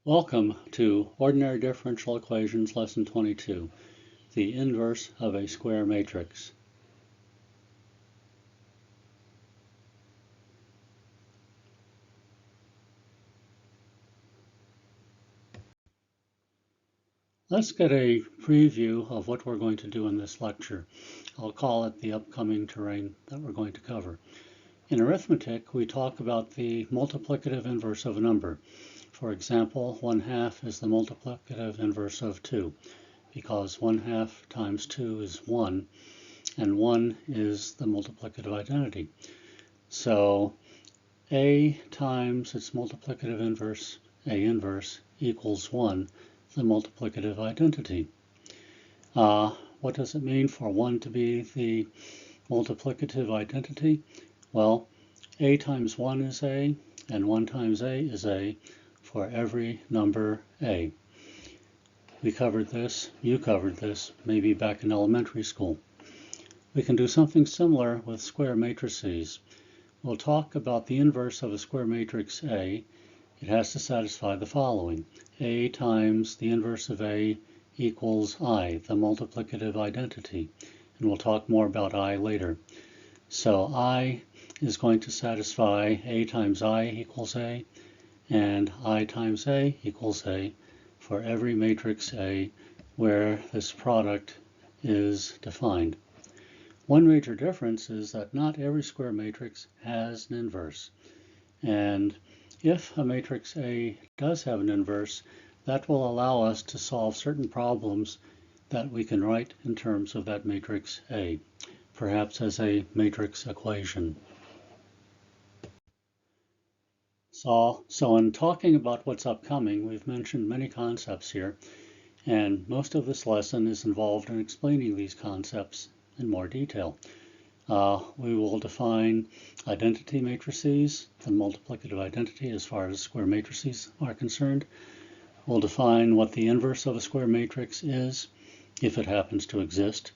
Welcome to Ordinary Differential Equations Lesson 22, the inverse of a square matrix. Let's get a preview of what we're going to do in this lecture. I'll call it the upcoming terrain that we're going to cover. In arithmetic, we talk about the multiplicative inverse of a number. For example, 1/2 is the multiplicative inverse of 2, because 1/2 times 2 is 1, and 1 is the multiplicative identity. So A times its multiplicative inverse, A inverse, equals 1, the multiplicative identity. What does it mean for 1 to be the multiplicative identity? Well, A times 1 is A, and 1 times A is A for every number A. We covered this, you covered this, maybe back in elementary school. We can do something similar with square matrices. We'll talk about the inverse of a square matrix A. It has to satisfy the following. A times the inverse of A equals I, the multiplicative identity. And we'll talk more about I later. So I is going to satisfy A times I equals A, and I times A equals A for every matrix A where this product is defined. One major difference is that not every square matrix has an inverse. And if a matrix A does have an inverse, that will allow us to solve certain problems that we can write in terms of that matrix A, perhaps as a matrix equation. So in talking about what's upcoming, we've mentioned many concepts here, and most of this lesson is involved in explaining these concepts in more detail. We will define identity matrices, the multiplicative identity as far as square matrices are concerned. We'll define what the inverse of a square matrix is, if it happens to exist,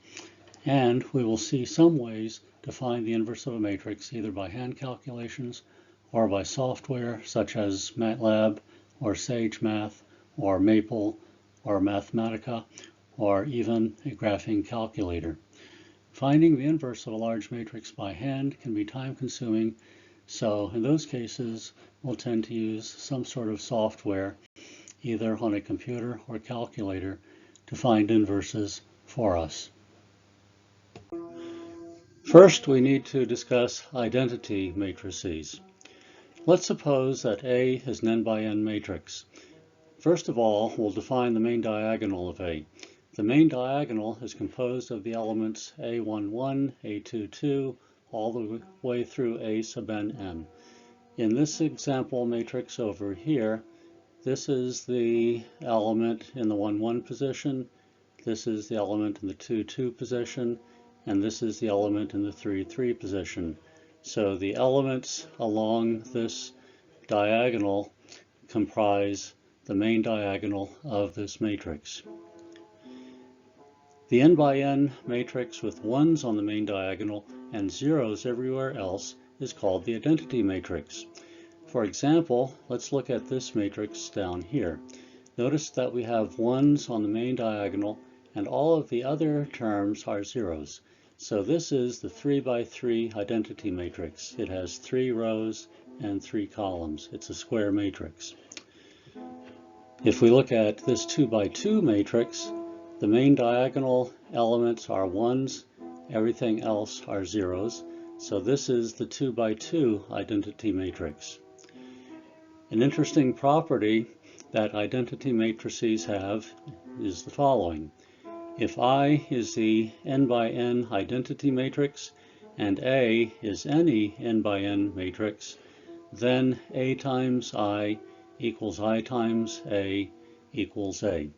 and we will see some ways to find the inverse of a matrix either by hand calculations or by software such as MatLab or SageMath or Maple or Mathematica or even a graphing calculator. Finding the inverse of a large matrix by hand can be time-consuming, so in those cases we'll tend to use some sort of software, either on a computer or calculator, to find inverses for us. First, we need to discuss identity matrices. Let's suppose that A is an n by n matrix. First of all, we'll define the main diagonal of A. The main diagonal is composed of the elements A11, A22, all the way through A sub n. In this example matrix over here, this is the element in the 1,1 position, this is the element in the 2,2 position, and this is the element in the 3,3 position. So the elements along this diagonal comprise the main diagonal of this matrix. The n by n matrix with 1s on the main diagonal and 0s everywhere else is called the identity matrix. For example, let's look at this matrix down here. Notice that we have 1s on the main diagonal and all of the other terms are 0s. So this is the 3 by 3 identity matrix. It has 3 rows and 3 columns. It's a square matrix. If we look at this 2 by 2 matrix, the main diagonal elements are 1s, everything else are 0s. So this is the 2 by 2 identity matrix. An interesting property that identity matrices have is the following. If I is the n by n identity matrix and A is any n by n matrix, then A times I equals I times A equals A.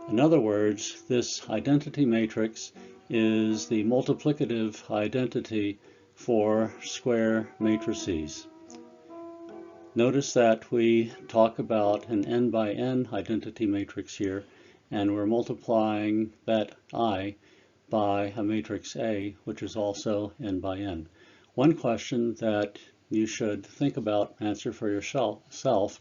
In other words, this identity matrix is the multiplicative identity for square matrices. Notice that we talk about an n by n identity matrix here, and we're multiplying that I by a matrix A, which is also n by n. One question that you should think about, answer for yourself,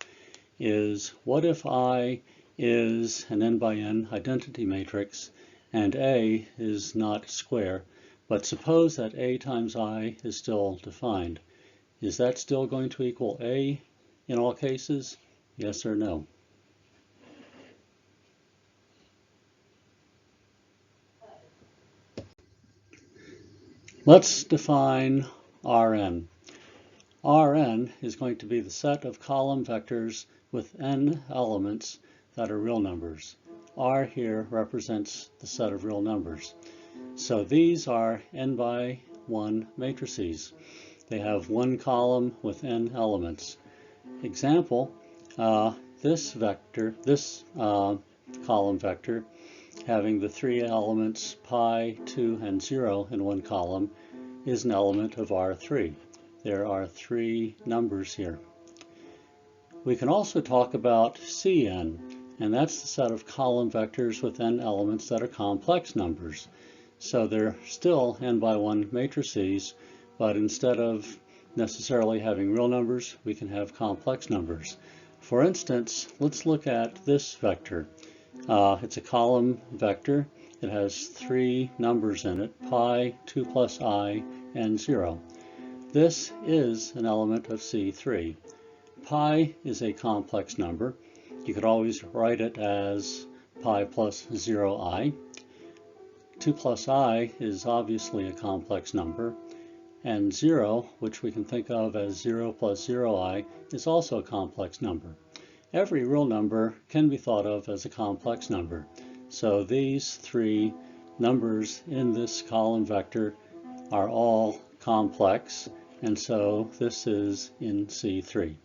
is, what if I is an n by n identity matrix and A is not a square, but suppose that A times I is still defined. Is that still going to equal A in all cases? Yes or no? Let's define Rn. Rn is going to be the set of column vectors with n elements that are real numbers. R here represents the set of real numbers. So these are n by 1 matrices. They have one column with n elements. Example, this column vector having the three elements pi, 2, and 0 in one column is an element of R3. There are three numbers here. We can also talk about Cn, and that's the set of column vectors with n elements that are complex numbers. So they're still n by 1 matrices, but instead of necessarily having real numbers, we can have complex numbers. For instance, let's look at this vector. It's a column vector. It has three numbers in it, pi, 2 plus I, and 0. This is an element of C3. Pi is a complex number. You could always write it as pi plus 0i. 2 plus I is obviously a complex number. And 0, which we can think of as 0 plus 0i, is also a complex number. Every real number can be thought of as a complex number. So these three numbers in this column vector are all complex, and so this is in C3.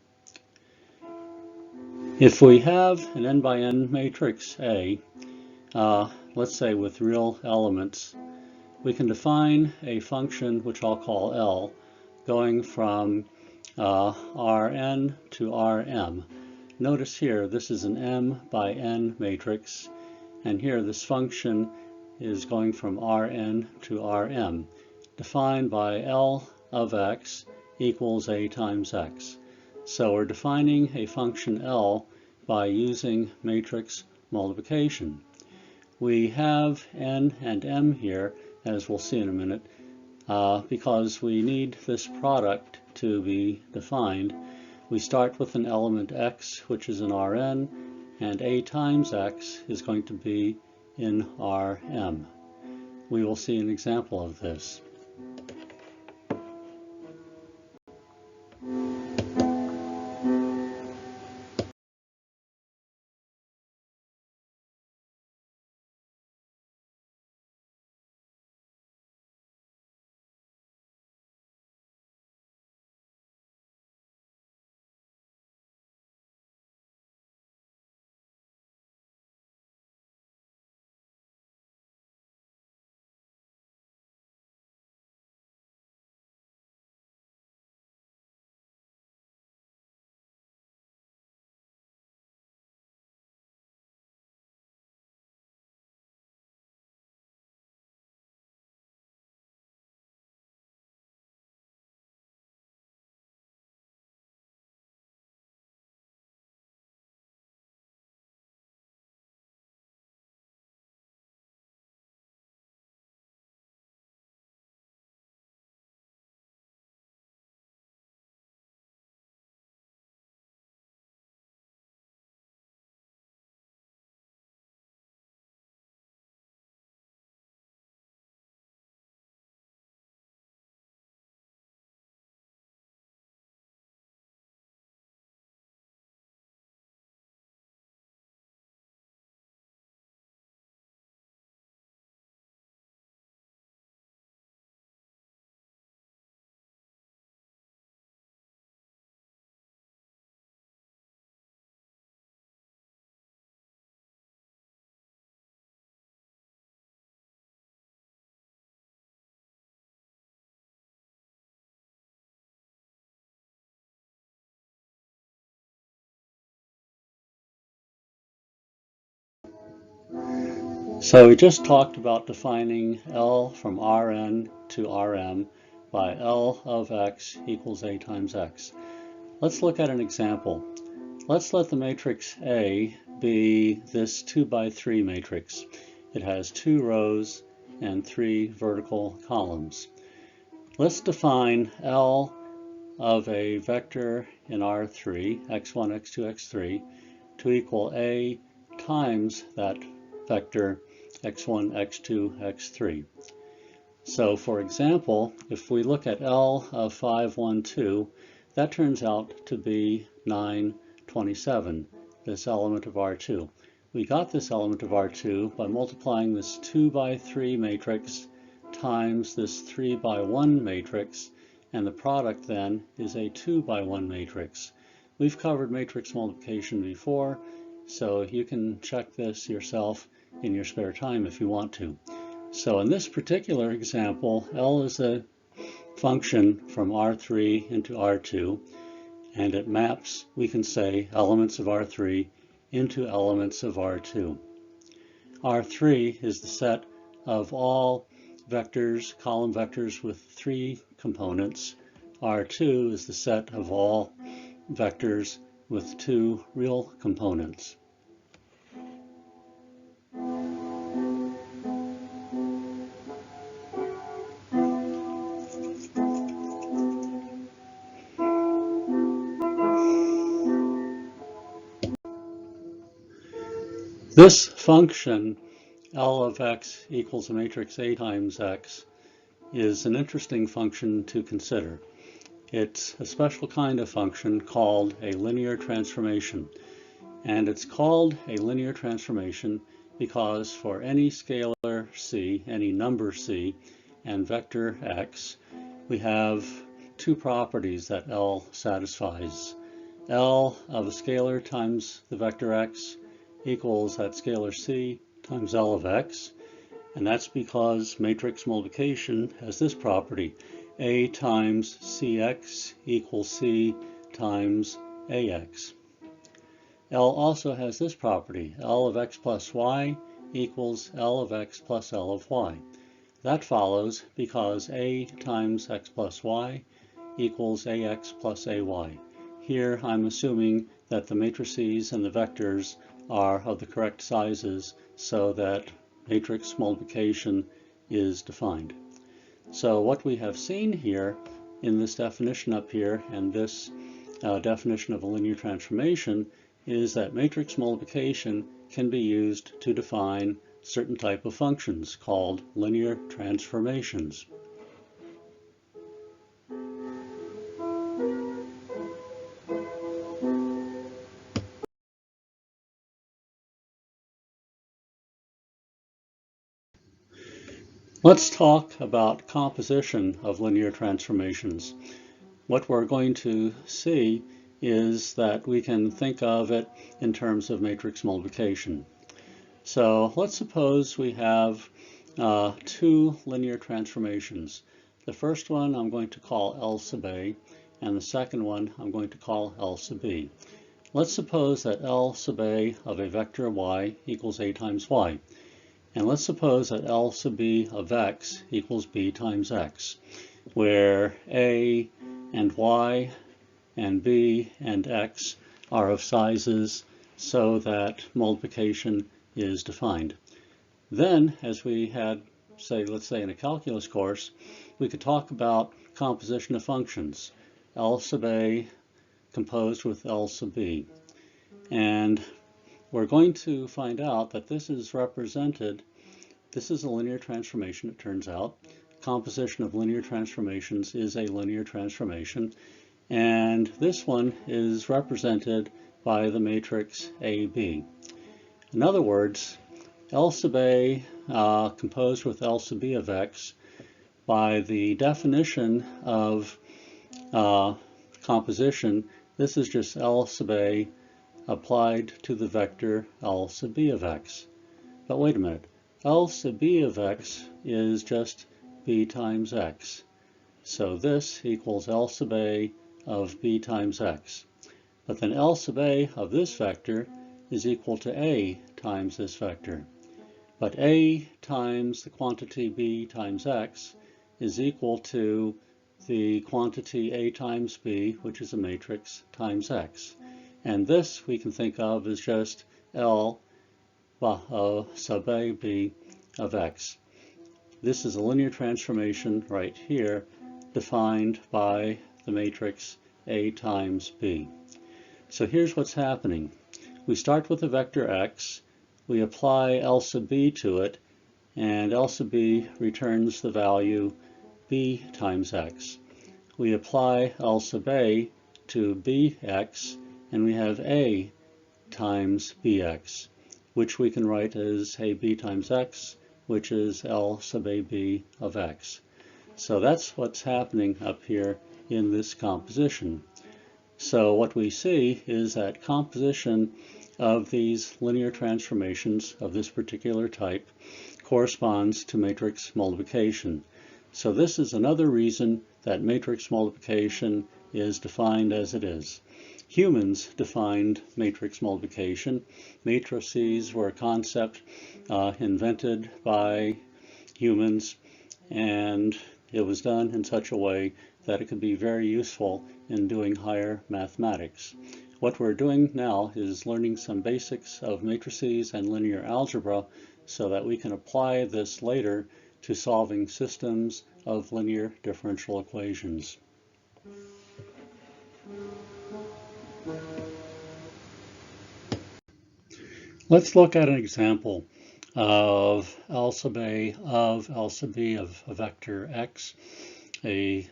If we have an n by n matrix A, let's say with real elements, we can define a function which I'll call L, going from Rn to Rm. Notice here this is an m by n matrix, and here this function is going from Rn to Rm, defined by L of x equals A times x. So we're defining a function L by using matrix multiplication. We have n and m here, as we'll see in a minute, because we need this product to be defined. We start with an element x, which is in Rn, and A times x is going to be in Rm. We will see an example of this. So we just talked about defining L from Rn to Rm by L of x equals A times x. Let's look at an example. Let's let the matrix A be this 2 by 3 matrix. It has 2 rows and 3 vertical columns. Let's define L of a vector in R3, x1, x2, x3, to equal A times that vector x1, x2, x3. So for example, if we look at L of 5, 1, 2, that turns out to be 9, 27, this element of R2. We got this element of R2 by multiplying this 2 by 3 matrix times this 3 by 1 matrix, and the product then is a 2 by 1 matrix. We've covered matrix multiplication before, so you can check this yourself in your spare time if you want to. So in this particular example, L is a function from R3 into R2, and it maps, we can say, elements of R3 into elements of R2. R3 is the set of all vectors, column vectors with 3 components. R2 is the set of all vectors with 2 real components. This function, L of x equals a matrix A times x, is an interesting function to consider. It's a special kind of function called a linear transformation. And it's called a linear transformation because for any scalar c, any number c, and vector x, we have 2 properties that L satisfies. L of a scalar times the vector x equals that scalar c times L of x, and that's because matrix multiplication has this property: A times cx equals c times ax. L also has this property: L of x plus y equals L of x plus L of y. That follows because A times x plus y equals ax plus ay. Here I'm assuming that the matrices and the vectors are of the correct sizes so that matrix multiplication is defined. So what we have seen here in this definition up here and this definition of a linear transformation is that matrix multiplication can be used to define certain type of functions called linear transformations. Let's talk about composition of linear transformations. What we're going to see is that we can think of it in terms of matrix multiplication. So let's suppose we have 2 linear transformations. The first one I'm going to call L sub A, and the second one I'm going to call L sub B. Let's suppose that L sub A of a vector y equals A times y. And let's suppose that L sub B of x equals b times x, where a and y and b and x are of sizes so that multiplication is defined. Then, as we had, let's say in a calculus course, we could talk about composition of functions. L sub A composed with L sub B. And we're going to find out that this is represented, this is a linear transformation, it turns out. Composition of linear transformations is a linear transformation. And this one is represented by the matrix AB. In other words, L sub A composed with L sub B of x, by the definition of composition, this is just L sub A applied to the vector L sub B of x. But wait a minute, L sub B of x is just b times x. So this equals L sub A of b times x. But then L sub A of this vector is equal to a times this vector. But a times the quantity b times x is equal to the quantity a times b, which is a matrix, times x. And this we can think of as just L sub A B of x. This is a linear transformation right here defined by the matrix A times B. So here's what's happening. We start with the vector x, we apply L sub B to it, and L sub B returns the value B times x. We apply L sub A to Bx, and we have A times Bx, which we can write as AB times x, which is L sub AB of x. So that's what's happening up here in this composition. So what we see is that composition of these linear transformations of this particular type corresponds to matrix multiplication. So this is another reason that matrix multiplication is defined as it is. Humans defined matrix multiplication. Matrices were a concept invented by humans, and it was done in such a way that it could be very useful in doing higher mathematics. What we're doing now is learning some basics of matrices and linear algebra so that we can apply this later to solving systems of linear differential equations. Let's look at an example of L sub A of L sub B of a vector x, a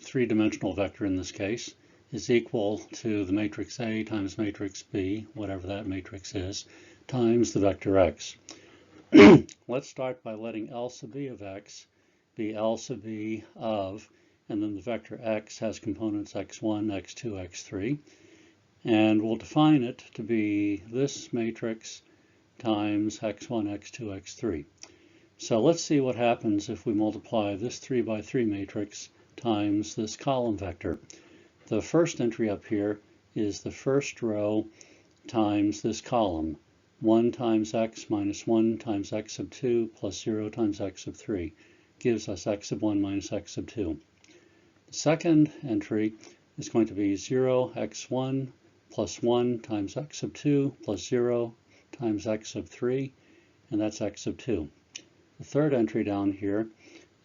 three-dimensional vector in this case, is equal to the matrix A times matrix B, whatever that matrix is, times the vector x. Let's start by letting L sub B of x be L sub B of, and then the vector x has components x1, x2, x3, and we'll define it to be this matrix times x1, x2, x3. So let's see what happens if we multiply this 3 by 3 matrix times this column vector. The first entry up here is the first row times this column. 1 times x minus 1 times x sub 2 plus 0 times x sub 3 gives us x sub 1 minus x sub 2. The second entry is going to be 0 x1 plus 1 times x sub 2 plus 0 times x sub 3, and that's x sub 2. The third entry down here,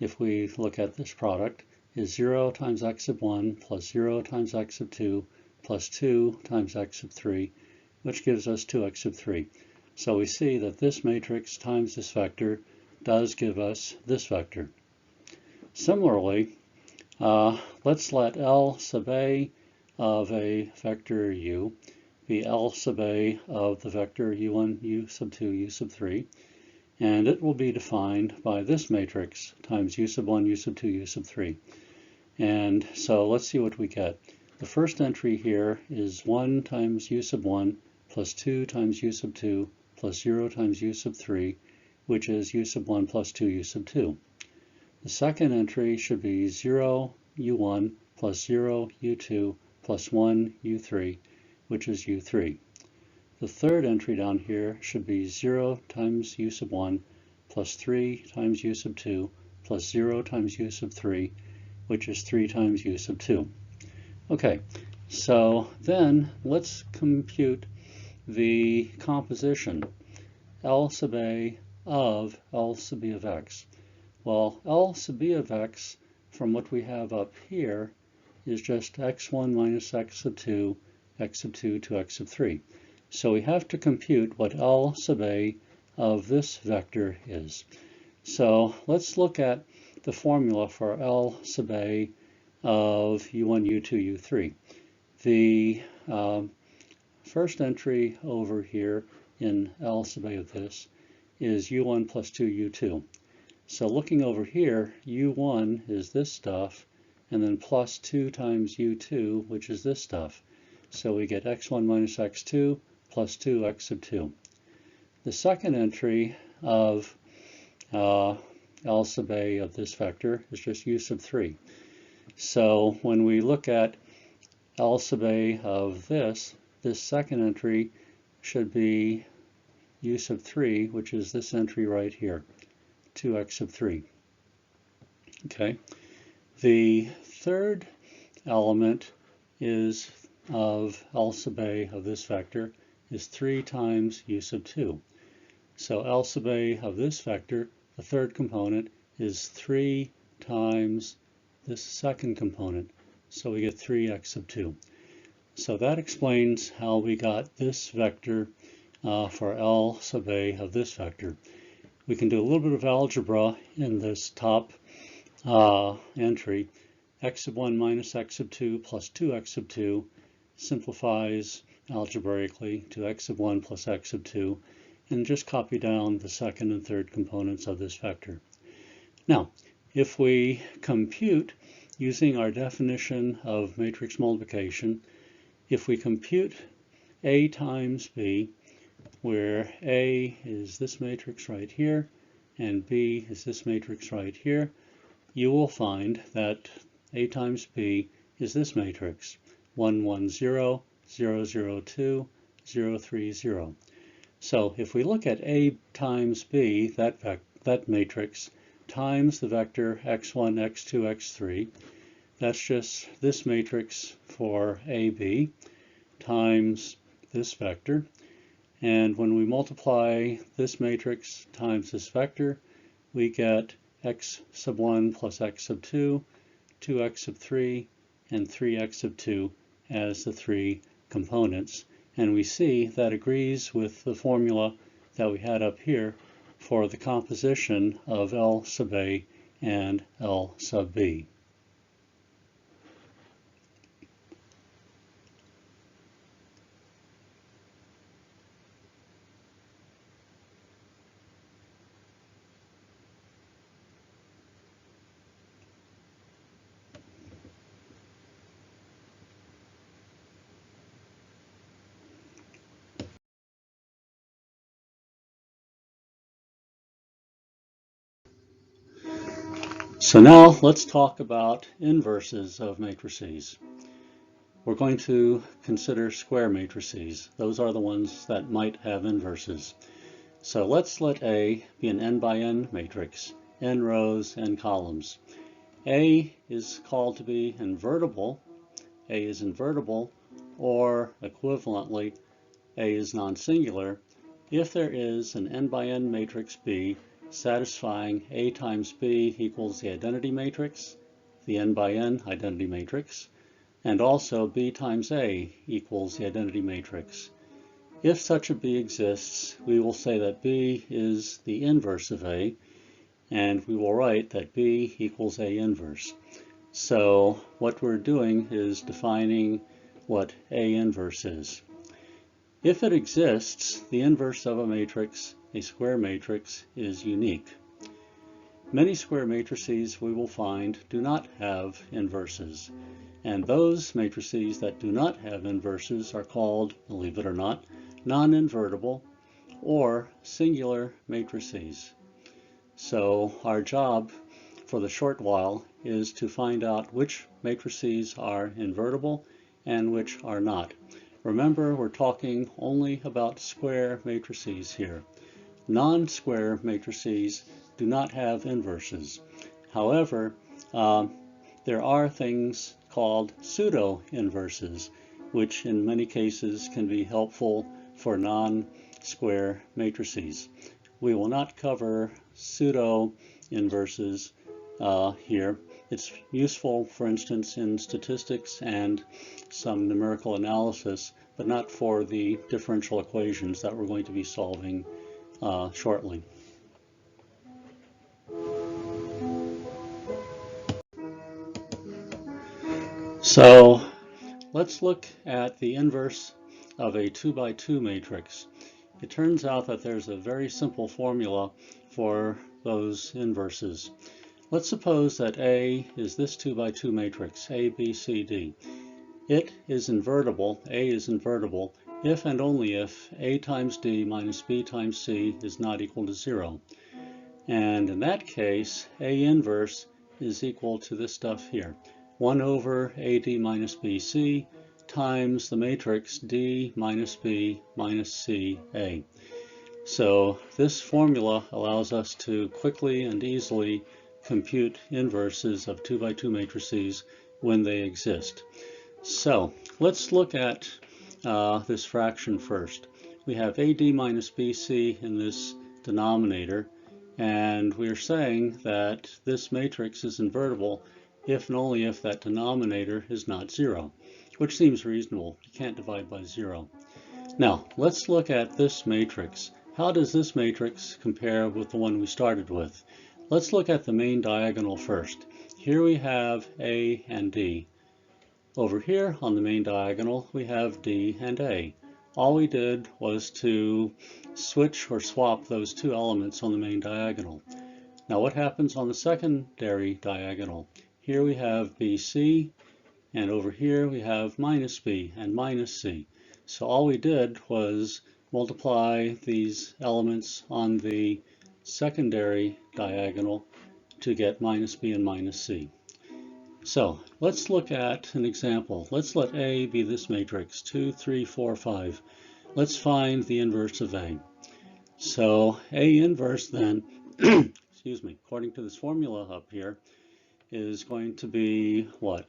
if we look at this product, is 0 times x sub 1 plus 0 times x sub 2 plus 2 times x sub 3, which gives us 2x sub 3. So we see that this matrix times this vector does give us this vector. Similarly, let's let L sub A of a vector u be L sub A of the vector u1, u sub 2, u sub 3, and it will be defined by this matrix times u sub 1, u sub 2, u sub 3. And so let's see what we get. The first entry here is 1 times u sub 1 plus 2 times u sub 2 plus 0 times u sub 3, which is u sub 1 plus 2 u sub 2. The second entry should be 0 u1 plus 0 u2 plus 1 u3, which is u3. The third entry down here should be 0 times u sub 1 plus 3 times u sub 2 plus 0 times u sub 3, which is 3 times u sub 2. Okay, so then let's compute the composition L sub A of L sub B of x. Well, L sub B of x, from what we have up here, is just x1 minus x sub 2, x sub 2 to x sub 3. So we have to compute what L sub A of this vector is. So let's look at the formula for L sub A of u1, u2, u3. The first entry over here in L sub A of this is u1 plus 2u2. So looking over here, u1 is this stuff, and then plus 2 times u2, which is this stuff. So we get x1 minus x2 plus 2 x sub 2. The second entry of L sub A of this vector is just u sub 3. So when we look at L sub A of this second entry should be u sub 3, which is this entry right here, 2x sub 3. Okay. The third element is of L sub A of this vector is 3 times U sub 2. So L sub A of this vector, the third component, is 3 times this second component. So we get 3x sub 2. So that explains how we got this vector for L sub A of this vector. We can do a little bit of algebra in this top entry. X sub 1 minus x sub 2 plus 2x sub 2 simplifies algebraically to x sub 1 plus x sub 2, and just copy down the second and third components of this vector. Now, if we compute using our definition of matrix multiplication, if we compute A times B, where A is this matrix right here and B is this matrix right here, you will find that A times B is this matrix, 1, 1, 0, 0, 0, 2, 0, 3, 0. So if we look at A times B, that matrix, times the vector x1, x2, x3, that's just this matrix for AB times this vector. And when we multiply this matrix times this vector, we get x sub 1 plus x sub 2, 2x sub 3, and 3x sub 2 as the three components. And we see that agrees with the formula that we had up here for the composition of L sub A and L sub B. So now let's talk about inverses of matrices. We're going to consider square matrices. Those are the ones that might have inverses. So let's let A be an n by n matrix, n rows, n columns. A is called to be invertible. A is invertible, or equivalently, A is non-singular if there is an n by n matrix B satisfying A times B equals the identity matrix, the n by n identity matrix, and also B times A equals the identity matrix. If such a B exists, we will say that B is the inverse of A, and we will write that B equals A inverse. So what we're doing is defining what A inverse is. If it exists, the inverse of a matrix, a square matrix, is unique. Many square matrices we will find do not have inverses, and those matrices that do not have inverses are called, believe it or not, non-invertible or singular matrices. So our job for the short while is to find out which matrices are invertible and which are not. Remember, we're talking only about square matrices here. Non-square matrices do not have inverses. However, there are things called pseudo-inverses, which in many cases can be helpful for non-square matrices. We will not cover pseudo-inverses here. It's useful, for instance, in statistics and some numerical analysis, but not for the differential equations that we're going to be solving shortly. So let's look at the inverse of a 2 by 2 matrix. It turns out that there's a very simple formula for those inverses. Let's suppose that A is this 2 by 2 matrix, A, B, C, D. It is invertible, A is invertible, if and only if A times D minus B times C is not equal to 0. And in that case, A inverse is equal to this stuff here, 1 over AD minus BC times the matrix D minus B minus CA. So this formula allows us to quickly and easily compute inverses of 2 by 2 matrices when they exist. So let's look at this fraction first. We have AD minus BC in this denominator, and we're saying that this matrix is invertible if and only if that denominator is not 0, which seems reasonable. You can't divide by 0. Now, let's look at this matrix. How does this matrix compare with the one we started with? Let's look at the main diagonal first. Here we have A and D. Over here on the main diagonal we have D and A. All we did was to switch or swap those two elements on the main diagonal. Now what happens on the secondary diagonal? Here we have BC, and over here we have minus B and minus C. So all we did was multiply these elements on the secondary diagonal to get minus B and minus C. So let's look at an example. Let's let A be this matrix, 2, 3, 4, 5. Let's find the inverse of A. So A inverse then, excuse me, according to this formula up here, is going to be what?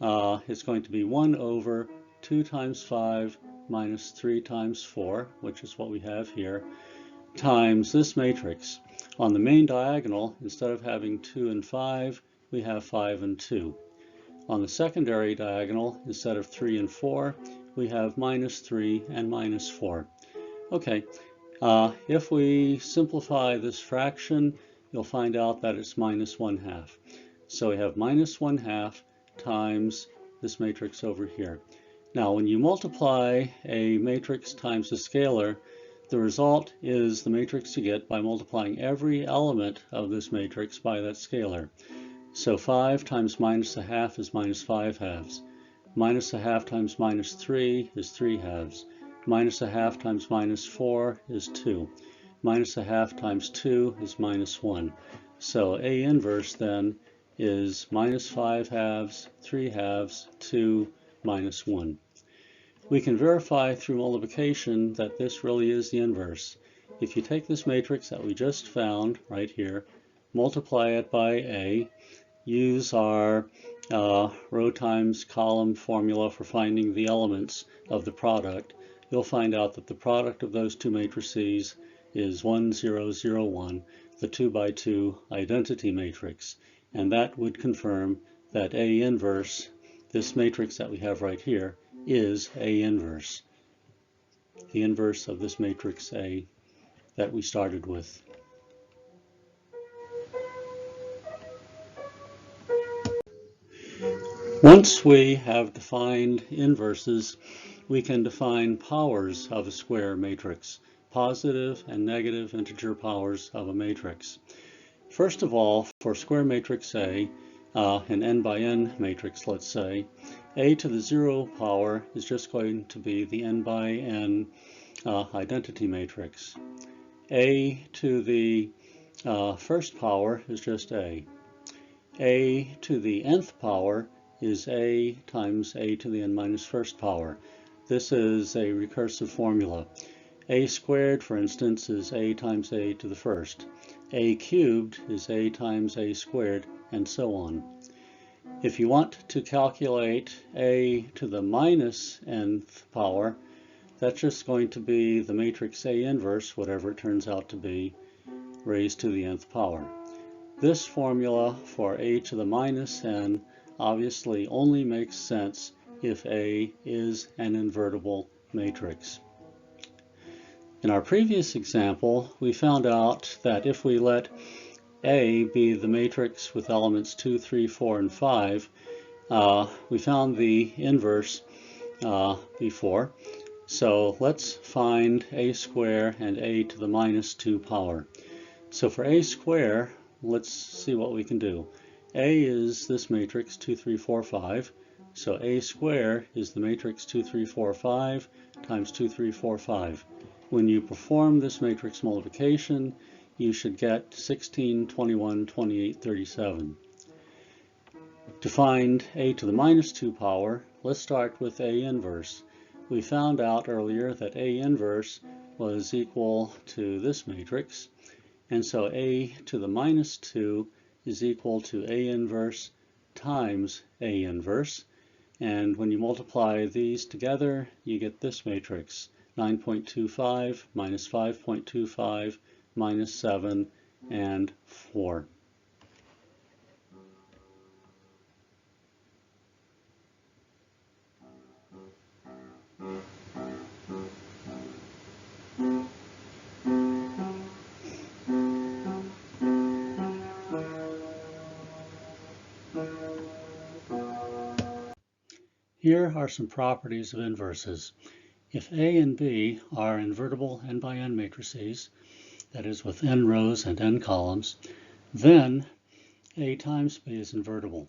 It's going to be 1 over 2 times 5 minus 3 times 4, which is what we have here, times this matrix. On the main diagonal, instead of having 2 and 5, we have 5 and 2. On the secondary diagonal, instead of 3 and 4, we have minus 3 and minus 4. Okay, if we simplify this fraction, you'll find out that it's minus 1/2. So we have minus 1/2 times this matrix over here. Now, when you multiply a matrix times a scalar, the result is the matrix you get by multiplying every element of this matrix by that scalar. So 5 times minus 1/2 is minus 5/2. Minus 1/2 times minus 3 is 3/2. Minus 1/2 times minus 4 is 2. Minus 1/2 times 2 is minus 1. So A inverse then is minus 5/2, 3/2, 2, minus 1. We can verify through multiplication that this really is the inverse. If you take this matrix that we just found right here, multiply it by A, use our row times column formula for finding the elements of the product, you'll find out that the product of those two matrices is 1, 0, 0, 1, the 2 by 2 identity matrix. And that would confirm that A inverse, this matrix that we have right here, is A inverse, the inverse of this matrix A that we started with. Once we have defined inverses, we can define powers of a square matrix, positive and negative integer powers of a matrix. First of all, for square matrix A, an n by n matrix, let's say, A to the 0 power is just going to be the n by n identity matrix. A to the first power is just A. A to the nth power is A times A to the n minus first power. This is a recursive formula. A squared, for instance, is A times A to the first. A cubed is A times A squared, and so on. If you want to calculate A to the minus nth power, that's just going to be the matrix A inverse, whatever it turns out to be, raised to the nth power. This formula for A to the minus n obviously only makes sense if A is an invertible matrix. In our previous example, we found out that if we let A be the matrix with elements 2, 3, 4, and 5, we found the inverse before. So let's find A square and A to the minus 2 power. So for A square, let's see what we can do. A is this matrix 2, 3, 4, 5. So A square is the matrix 2, 3, 4, 5 times 2, 3, 4, 5. When you perform this matrix multiplication, you should get 16, 21, 28, 37. To find A to the minus 2 power, let's start with A inverse. We found out earlier that A inverse was equal to this matrix, and so A to the minus 2 is equal to A inverse times A inverse, And when you multiply these together, you get this matrix, 9.25 minus 5.25 minus 7 and 4. Here are some properties of inverses. If A and B are invertible n by n matrices, that is with n rows and n columns, then A times B is invertible.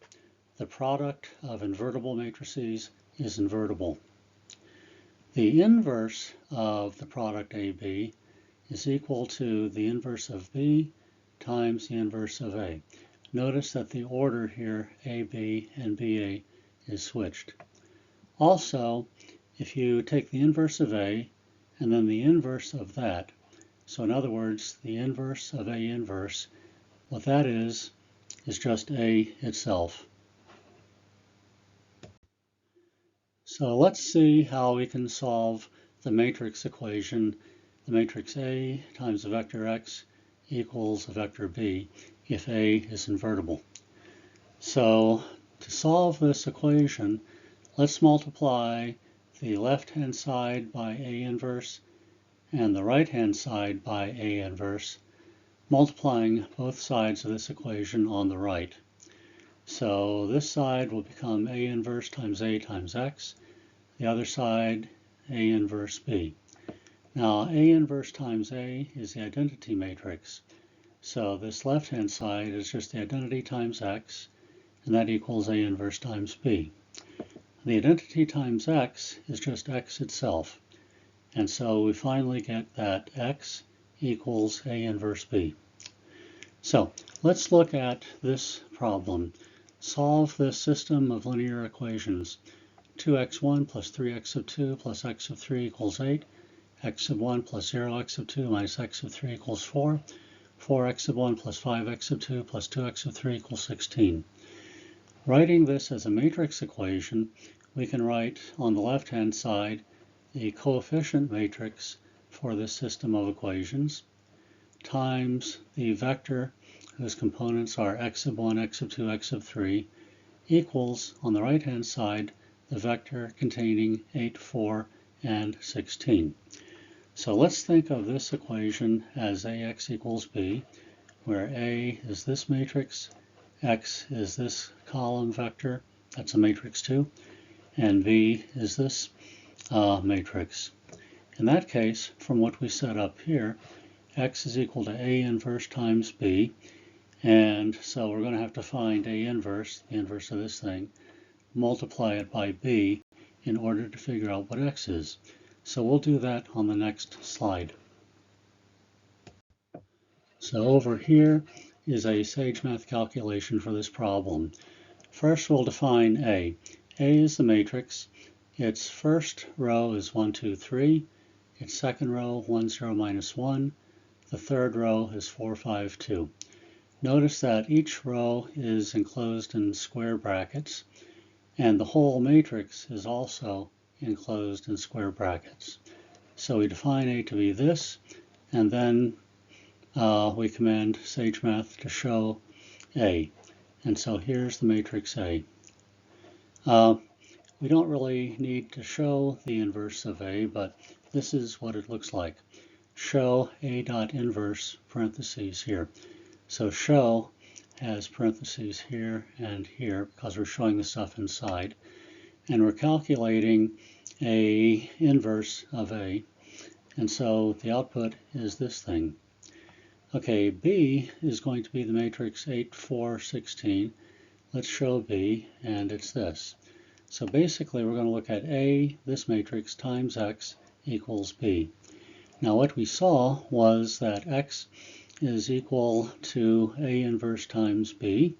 The product of invertible matrices is invertible. The inverse of the product AB is equal to the inverse of B times the inverse of A. Notice that the order here, AB and BA, is switched. Also, if you take the inverse of A and then the inverse of that, so in other words, the inverse of A inverse, what that is just A itself. So let's see how we can solve the matrix equation, the matrix A times a vector X equals a vector B, if A is invertible. So to solve this equation, let's multiply the left-hand side by A inverse and the right-hand side by A inverse, multiplying both sides of this equation on the right. So this side will become A inverse times A times X, the other side A inverse B. Now A inverse times A is the identity matrix. So this left-hand side is just the identity times X, and that equals A inverse times B. The identity times X is just X itself. And so we finally get that X equals A inverse B. So let's look at this problem. Solve this system of linear equations. 2x1 plus 3x sub 2 plus x sub 3 equals 8. X sub 1 plus 0x sub 2 minus x sub 3 equals 4. 4x sub 1 plus 5x sub 2 plus 2x sub 3 equals 16. Writing this as a matrix equation, we can write on the left-hand side the coefficient matrix for this system of equations times the vector whose components are x sub 1, x sub 2, x sub 3 equals, on the right-hand side, the vector containing 8, 4, and 16. So let's think of this equation as AX equals B, where A is this matrix, X is this column vector, that's a matrix 2, and B is this matrix. In that case, from what we set up here, X is equal to A inverse times B, and so we're going to have to find A inverse, the inverse of this thing, multiply it by B in order to figure out what X is. So we'll do that on the next slide. So over here is a SageMath calculation for this problem. First we'll define A. A is the matrix. Its first row is 1, 2, 3. Its second row, 1, 0, minus 1. The third row is 4, 5, 2. Notice that each row is enclosed in square brackets, and the whole matrix is also enclosed in square brackets. So we define A to be this, and then we command SageMath to show A. And so here's the matrix A. We don't really need to show the inverse of A, but this is what it looks like. Show A dot inverse parentheses here. So show has parentheses here and here because we're showing the stuff inside. And we're calculating A inverse of A. And so the output is this thing. Okay, B is going to be the matrix 8, 4, 16. Let's show B, and it's this. So basically we're going to look at A, this matrix, times X equals B. Now what we saw was that X is equal to A inverse times B,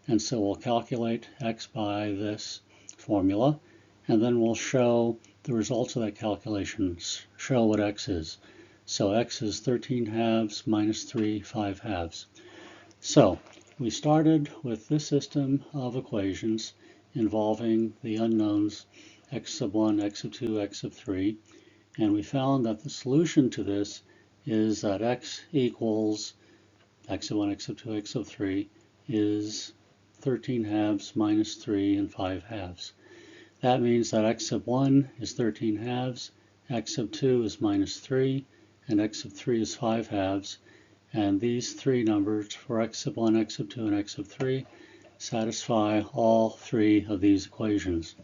and so we'll calculate X by this formula, and then we'll show the results of that calculation, show what X is. So X is 13 halves minus 3 5 halves. So we started with this system of equations, involving the unknowns x sub 1, x sub 2, x sub 3, and we found that the solution to this is that x equals x sub 1, x sub 2, x sub 3 is 13 halves minus 3 and 5 halves. That means that x sub 1 is 13 halves, x sub 2 is minus 3, and x sub 3 is 5 halves. And these three numbers for x sub 1, x sub 2, and x sub 3 satisfy all three of these equations.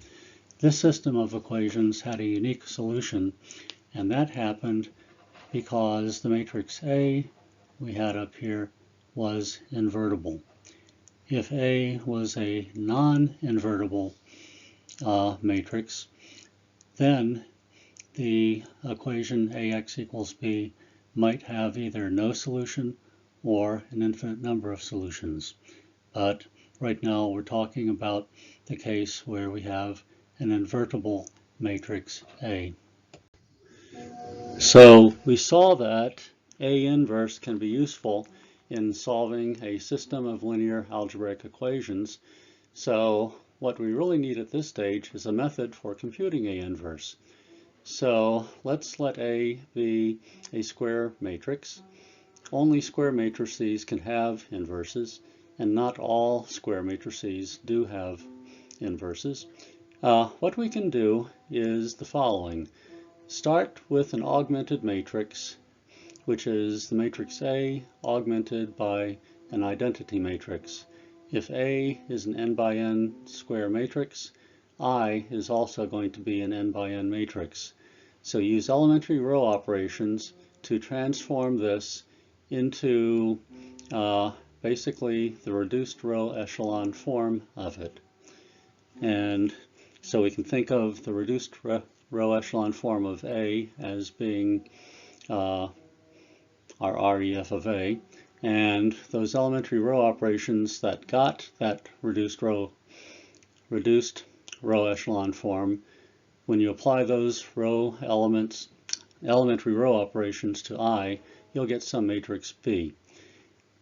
This system of equations had a unique solution, and that happened because the matrix A we had up here was invertible. If A was a non-invertible matrix, then the equation AX equals B might have either no solution or an infinite number of solutions. But right now we're talking about the case where we have an invertible matrix A. So we saw that A inverse can be useful in solving a system of linear algebraic equations. So what we really need at this stage is a method for computing A inverse. So let's let A be a square matrix. Only square matrices can have inverses, and not all square matrices do have inverses. What we can do is the following. Start with an augmented matrix, which is the matrix A augmented by an identity matrix. If A is an n by n square matrix, I is also going to be an n by n matrix. So use elementary row operations to transform this into basically the reduced row echelon form of it. And so we can think of the reduced row echelon form of A as being our REF of A, and those elementary row operations that got that reduced row echelon form, when you apply those elementary row operations to I, you'll get some matrix B.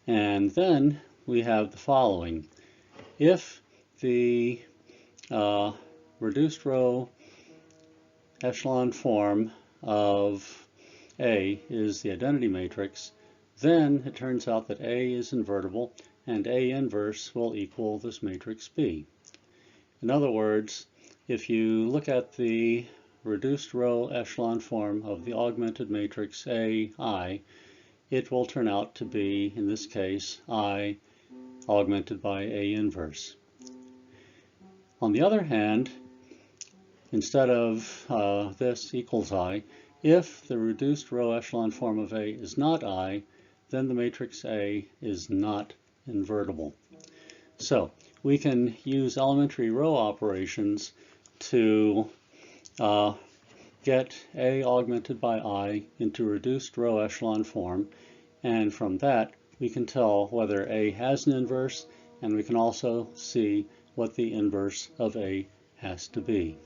And then we have the following. If the reduced row echelon form of A is the identity matrix, then it turns out that A is invertible, and A inverse will equal this matrix B. In other words, if you look at the reduced row echelon form of the augmented matrix AI, it will turn out to be, in this case, I augmented by A inverse. On the other hand, instead of this equals I, if the reduced row echelon form of A is not I, then the matrix A is not invertible. So we can use elementary row operations to get A augmented by I into reduced row echelon form, and from that we can tell whether A has an inverse, and we can also see what the inverse of A has to be.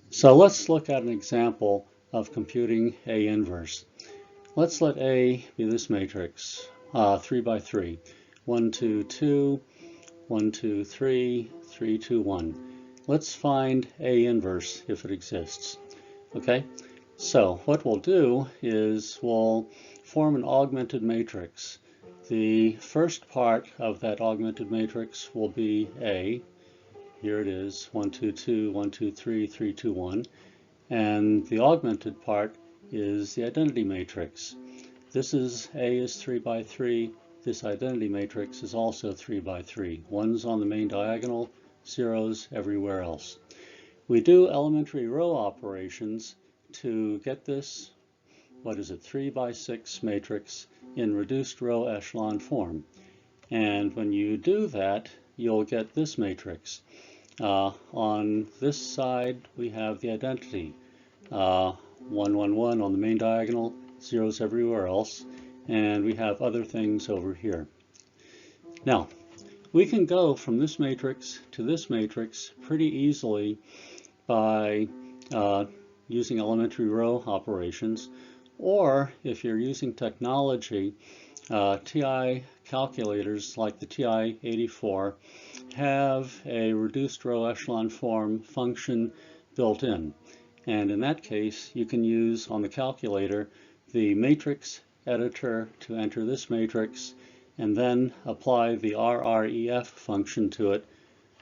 So let's look at an example of computing A inverse. Let's let A be this matrix, 3 by 3, 1, 2, 2, 1, 2, 3, 3, 2, 1. Let's find A inverse if it exists. Okay, so what we'll do is we'll form an augmented matrix. The first part of that augmented matrix will be A. Here it is, 1, 2, 2, 1, 2, 3, 3, 2, 1. And the augmented part is the identity matrix. This is A is 3 by 3. This identity matrix is also 3 by 3. 1's on the main diagonal, 0's everywhere else. We do elementary row operations to get this, 3 by 6 matrix in reduced row echelon form. And when you do that, you'll get this matrix. On this side, we have the identity. 1, 1, 1 on the main diagonal, 0's everywhere else, and we have other things over here. Now, we can go from this matrix to this matrix pretty easily by using elementary row operations, or if you're using technology, TI calculators like the TI-84 have a reduced row echelon form function built in. And in that case, you can use on the calculator the matrix editor to enter this matrix and then apply the RREF function to it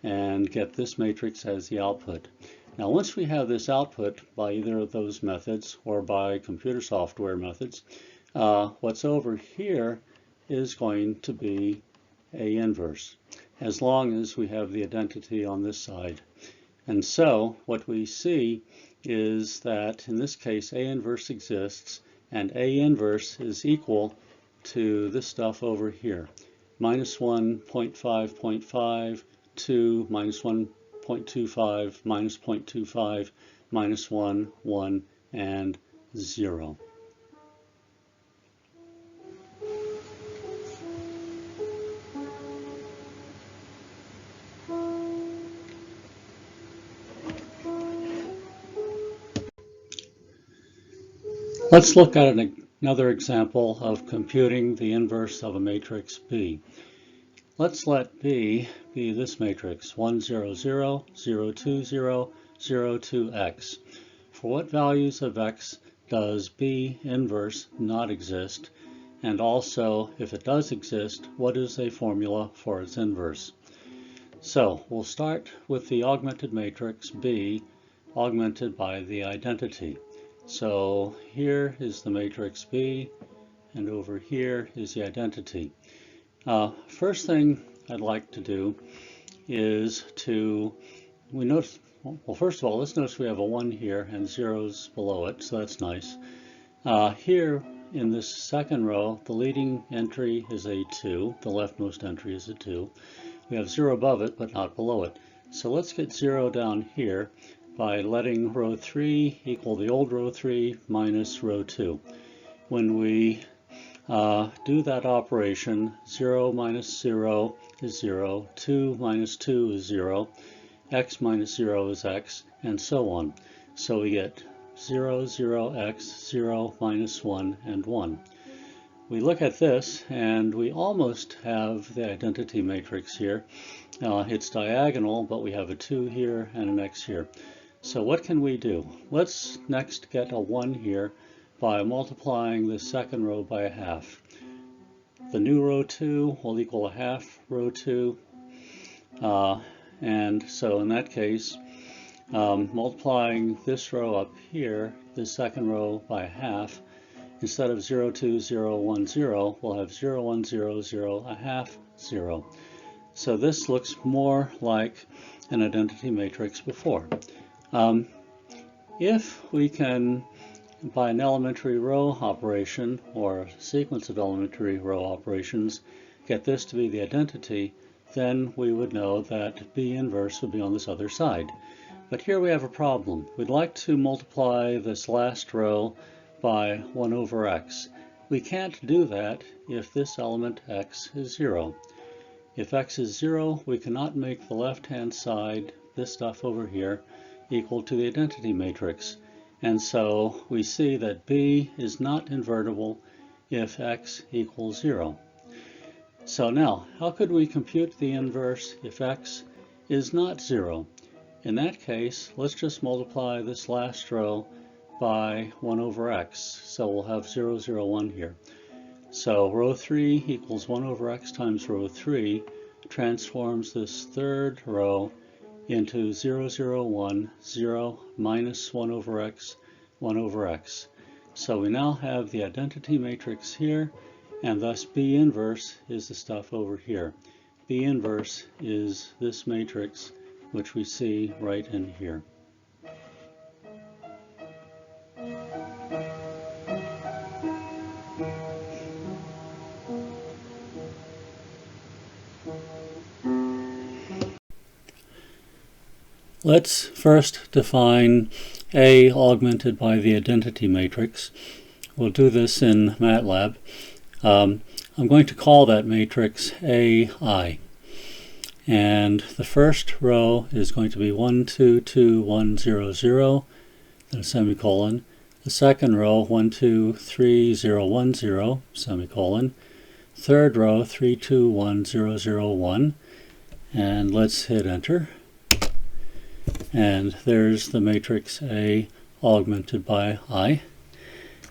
and get this matrix as the output. Now once we have this output by either of those methods or by computer software methods, what's over here is going to be A inverse, as long as we have the identity on this side. And so what we see is that in this case A inverse exists, and A inverse is equal to this stuff over here, minus 1.5.5, 2, minus 1.25, minus 0.25, minus 1, 1, and 0. Let's look at another example of computing the inverse of a matrix B. Let's let B be this matrix, 1, 0, 0, 0, 2, 0, 0, 2, x. For what values of x does B inverse not exist? And also, if it does exist, what is a formula for its inverse? So we'll start with the augmented matrix B augmented by the identity. So here is the matrix B, and over here is the identity. First thing I'd like to do is well, first of all, let's notice we have a 1 here and zeros below it, so that's nice. Here in this second row, the leading entry is a 2, the leftmost entry is a 2. We have 0 above it, but not below it. So let's get 0 down here by letting row 3 equal the old row 3 minus row 2. When we do that operation, 0 minus 0 is 0, 2 minus 2 is 0, x minus 0 is x, and so on. So we get 0, 0, x, 0, minus 1, and 1. We look at this, and we almost have the identity matrix here. It's diagonal, but we have a 2 here and an x here. So what can we do? Let's next get a 1 here by multiplying the second row by a half. The new row 2 will equal a half row 2. And so in that case, multiplying this row up here, the second row by half, instead of 0, 2, 0, 1, 0, we'll have 0, 1, 0, 0, a half, 0. So this looks more like an identity matrix before. If we can, by an elementary row operation or a sequence of elementary row operations, get this to be the identity, then we would know that B inverse would be on this other side. But here we have a problem. We'd like to multiply this last row by 1 over x. We can't do that if this element x is 0. If x is 0, we cannot make the left-hand side, this stuff over here, equal to the identity matrix. And so we see that B is not invertible if x equals 0. So now, how could we compute the inverse if x is not 0? In that case, let's just multiply this last row by 1 over x. So we'll have 0, 0, 1 here. So row 3 equals 1 over x times row 3 transforms this third row into 0, 0, 1, 0, minus 1 over x, 1 over x. So we now have the identity matrix here, and thus B inverse is the stuff over here. B inverse is this matrix, which we see right in here. Let's first define A augmented by the identity matrix. We'll do this in MATLAB. I'm going to call that matrix AI. And the first row is going to be 1, 2, 2, 1, 0, 0, then a semicolon. The second row, 1, 2, 3, 0, 1, 0, semicolon. third row 3, 2, 1, 0, 0, 1, and let's hit enter. And there's the matrix A augmented by I.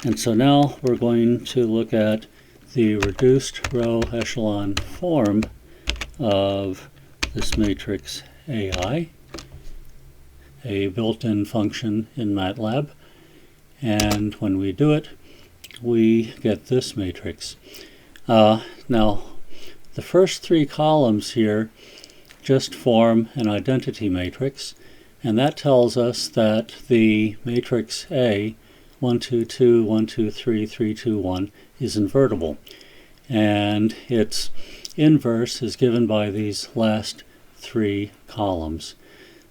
And so now we're going to look at the reduced row echelon form of this matrix AI, a built-in function in MATLAB. And when we do it, we get this matrix. Now, the first three columns here just form an identity matrix, and that tells us that the matrix A, 1, 2, 2, 1, 2, 3, 3, 2, 1, is invertible. And its inverse is given by these last three columns.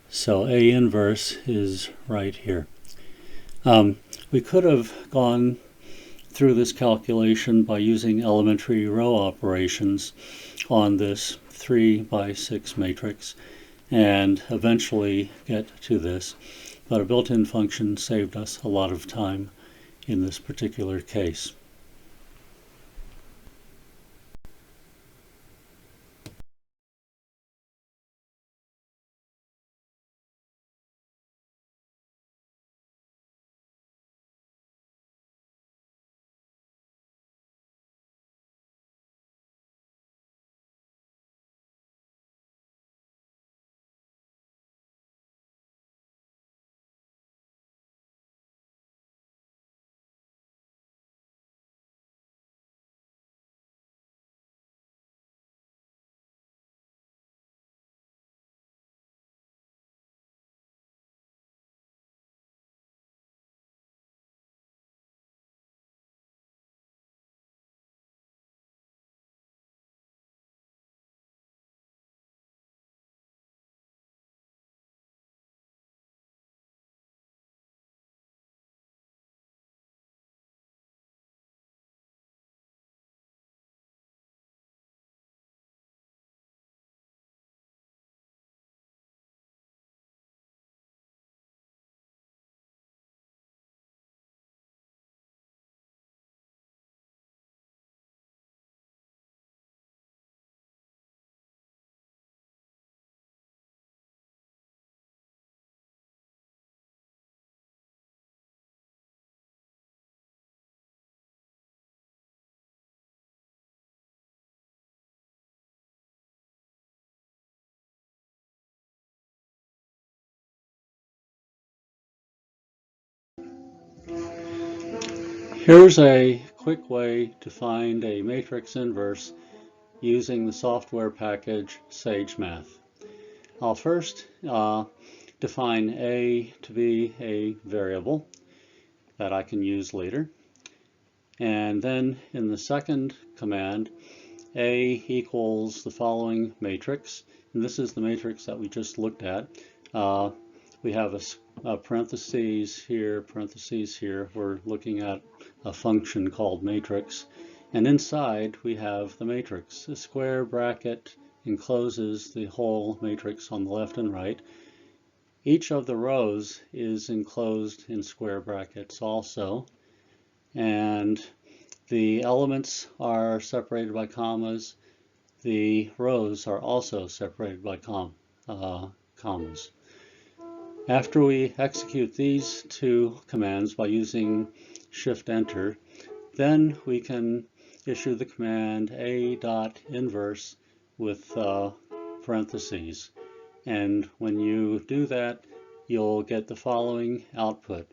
So A inverse is right here. We could have gone through this calculation by using elementary row operations on this 3 by 6 matrix and eventually get to this, but a built-in function saved us a lot of time in this particular case. Here's a quick way to find a matrix inverse using the software package SageMath. I'll first define A to be a variable that I can use later. And then in the second command, A equals the following matrix. And this is the matrix that we just looked at. We have a parentheses here, parentheses here. We're looking at a function called matrix. And inside we have the matrix. A square bracket encloses the whole matrix on the left and right. Each of the rows is enclosed in square brackets also. And the elements are separated by commas. The rows are also separated by commas. After we execute these two commands by using Shift-Enter, then we can issue the command a.inverse with parentheses. And when you do that, you'll get the following output.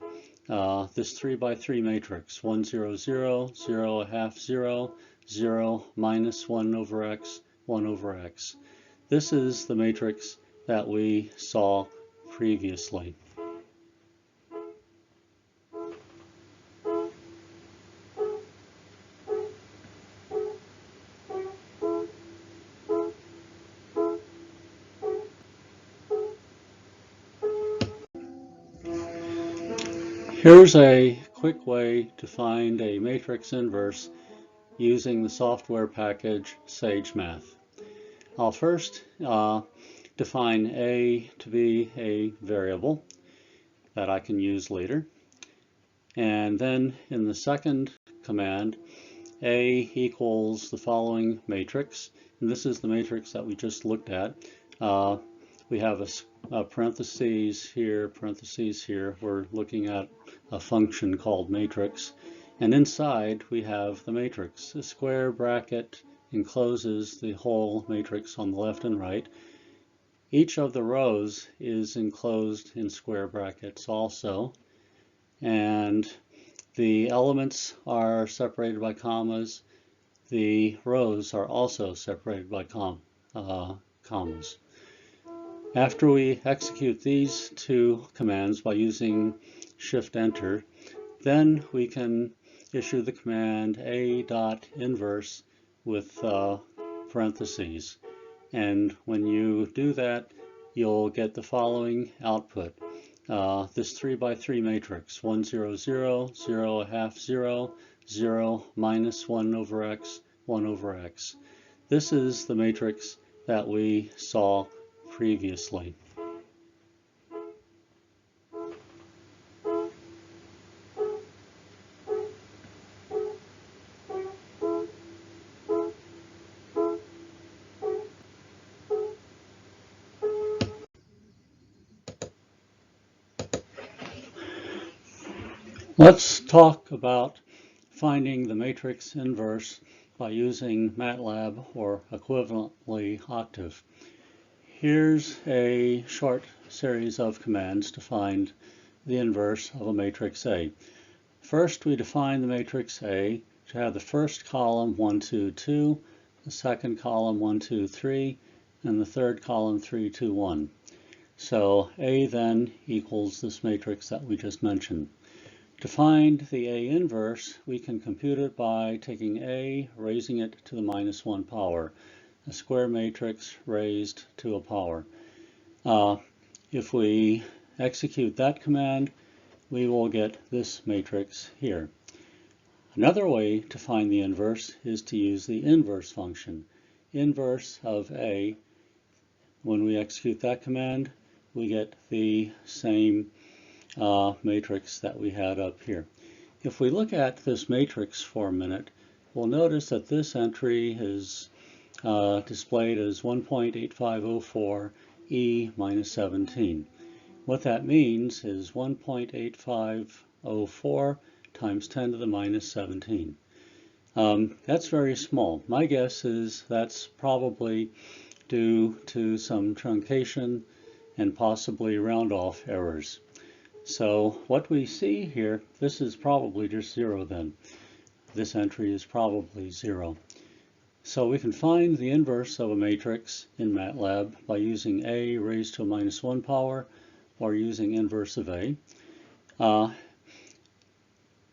This 3 by 3 matrix, 1, 0, 0, 0, a half 0, 0, minus 1 over x, 1 over x. This is the matrix that we saw previously. Here's a quick way to find a matrix inverse using the software package SageMath. I'll first define A to be a variable that I can use later. And then in the second command, A equals the following matrix, and this is the matrix that we just looked at. We have a parentheses here, parentheses here. We're looking at a function called matrix, and inside we have the matrix. A square bracket encloses the whole matrix on the left and right. Each of the rows is enclosed in square brackets also, and the elements are separated by commas. The rows are also separated by commas. After we execute these two commands by using Shift-Enter, then we can issue the command a.inverse with parentheses. And when you do that, you'll get the following output. This 3 by 3 matrix, 1, 0, 0, 0, a half 0, 0, minus 1 over x, 1 over x. This is the matrix that we saw previously. Let's talk about finding the matrix inverse by using MATLAB or equivalently Octave. Here's a short series of commands to find the inverse of a matrix A. First, we define the matrix A to have the first column 1, 2, 2, the second column 1, 2, 3, and the third column 3, 2, 1. So A then equals this matrix that we just mentioned. To find the A inverse, we can compute it by taking A, raising it to the minus 1 power, a square matrix raised to a power. If we execute that command, we will get this matrix here. Another way to find the inverse is to use the inverse function. Inverse of A, when we execute that command, we get the same matrix that we had up here. If we look at this matrix for a minute, we'll notice that this entry is displayed as 1.8504 e minus 17. What that means is 1.8504 times 10 to the minus 17. That's very small. My guess is that's probably due to some truncation and possibly round-off errors. So what we see here, this is probably just 0 then. This entry is probably 0. So we can find the inverse of a matrix in MATLAB by using A raised to a minus 1 power or using inverse of A.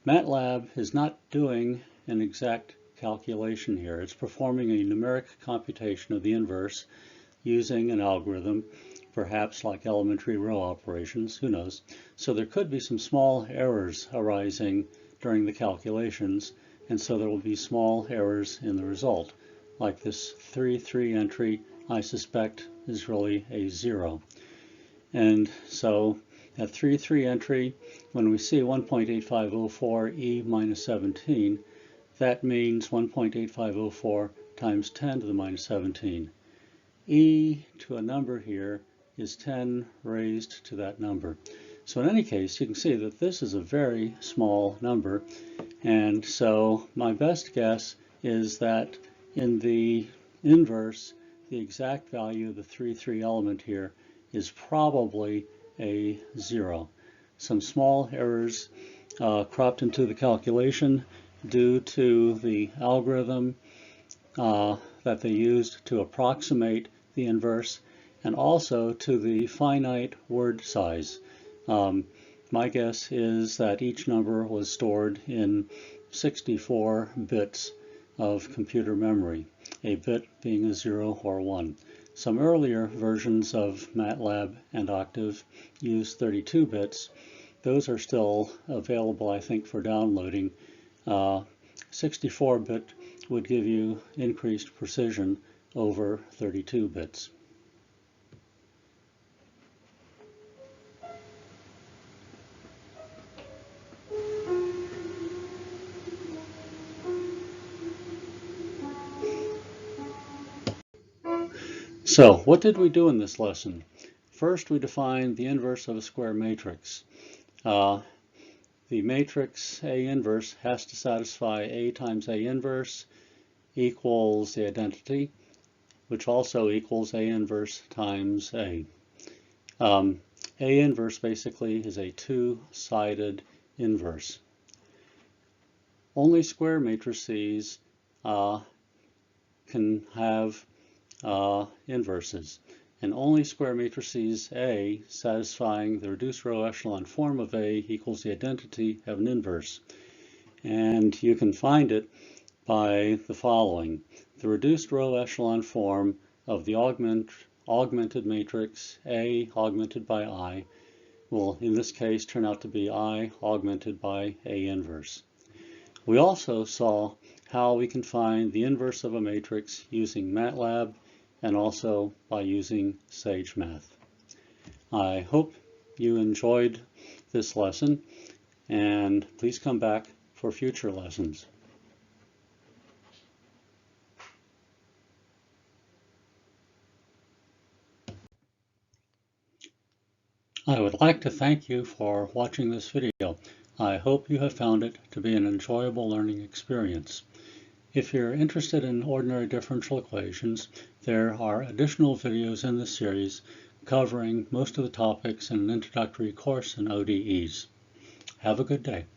MATLAB is not doing an exact calculation here. It's performing a numeric computation of the inverse using an algorithm, perhaps like elementary row operations, who knows. So there could be some small errors arising during the calculations, and so there will be small errors in the result. Like this 3-3 entry, I suspect is really a 0. And so at 3-3 entry, when we see 1.8504 e minus 17, that means 1.8504 times 10 to the minus 17. E to a number here is 10 raised to that number. So in any case, you can see that this is a very small number, and so my best guess is that in the inverse, the exact value of the 3-3 element here is probably a 0. Some small errors cropped into the calculation due to the algorithm that they used to approximate the inverse, and also to the finite word size. My guess is that each number was stored in 64 bits of computer memory, a bit being a 0 or 1. Some earlier versions of MATLAB and Octave used 32 bits. Those are still available, I think, for downloading. 64-bit would give you increased precision over 32 bits. So, what did we do in this lesson? First, we defined the inverse of a square matrix. The matrix A inverse has to satisfy A times A inverse equals the identity, which also equals A inverse times A. A inverse basically is a two-sided inverse. Only square matrices can have inverses, and only square matrices A satisfying the reduced row echelon form of A equals the identity have an inverse. And you can find it by the following. The reduced row echelon form of the augmented matrix A augmented by I will in this case turn out to be I augmented by A inverse. We also saw how we can find the inverse of a matrix using MATLAB and also by using SageMath. I hope you enjoyed this lesson, and please come back for future lessons. I would like to thank you for watching this video. I hope you have found it to be an enjoyable learning experience. If you're interested in ordinary differential equations, there are additional videos in this series covering most of the topics in an introductory course in ODEs. Have a good day.